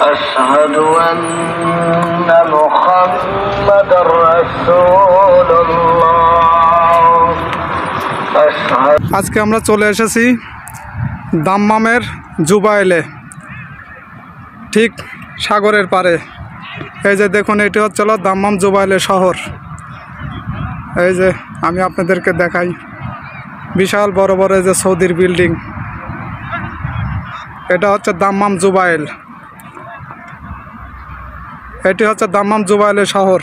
أشهد أن محمدا رسول الله আজকে আমরা চলে এসেছি দাম্মামের জুবাইলে, ঠিক সাগরের পারে। এই যে দেখুন, এটি হচ্ছিল দাম্মাম জুবাইলে শহর। এই যে আমি আপনাদেরকে দেখাই, বিশাল বড় বড় এই যে সৌদির বিল্ডিং, এটা হচ্ছে দাম্মাম জুবাইল। এটি হচ্ছে দাম্মাম জুবাইলে শহর।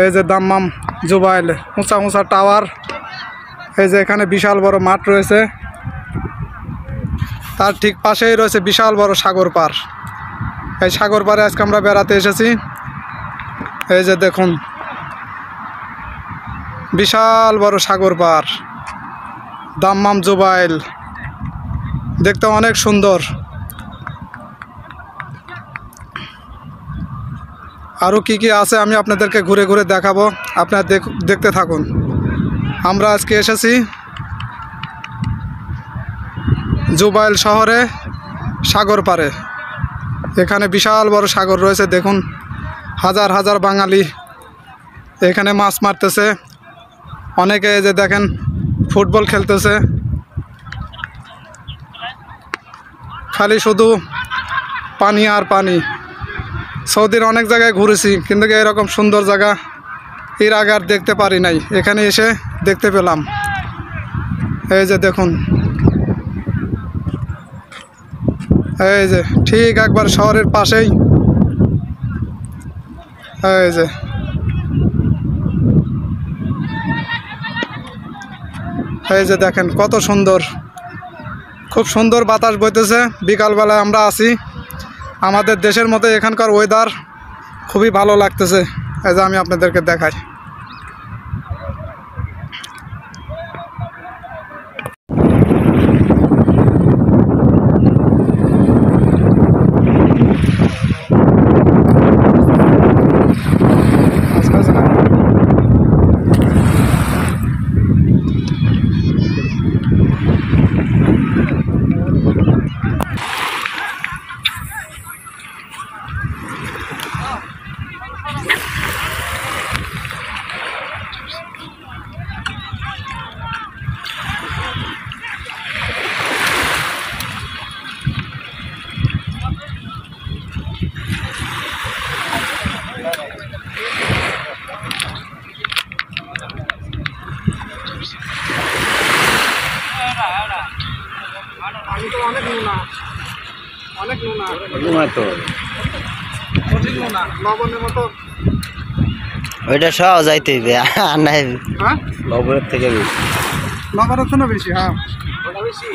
এই যে দাম্মাম জুবাইল, উঁচা উঁচা টাওয়ার। এই যে এখানে বিশাল বড় মাঠ রয়েছে, তার ঠিক পাশেই রয়েছে বিশাল বড় সাগর পার। এই সাগর পারে আজকে আমরা বেড়াতে এসেছি। এই যে দেখুন, বিশাল বড় সাগর পার, দাম্মাম জুবাইল, দেখতে অনেক সুন্দর। আরও কি কি আছে আমি আপনাদেরকে ঘুরে ঘুরে দেখাবো, আপনারা দেখতে থাকুন। আমরা আজকে এসেছি জুবাইল শহরে, সাগর পারে। এখানে বিশাল বড় সাগর রয়েছে, দেখুন হাজার হাজার বাঙালি এখানে মাছ মারতেছে। অনেকে এই যে দেখেন ফুটবল খেলতেছে। খালি শুধু পানি আর পানি। সৌদির অনেক জায়গায় ঘুরেছি, কিন্তু এরকম সুন্দর জায়গা এর আগে আর দেখতে পারি নাই, এখানে এসে দেখতে পেলাম। এই যে দেখুন, এই যে ঠিক একবার শহরের পাশেই। এই যে দেখেন কত সুন্দর, খুব সুন্দর বাতাস বইতেছে। বিকালবেলায় আমরা আছি, আমাদের দেশের মতো এখানকার ওয়েদার খুবই ভালো লাগতেছে। এই যে আমি আপনাদেরকে দেখাই। অনেক নোনা, অনেক নোনা, কঠিন নোনা, লবণের মতো। ওইটা সহ যাইতে হইবে, আর নাই লবণের থেকে বেশি, লবণের থেকে বেশি। হ্যাঁ, ওটা বেশি।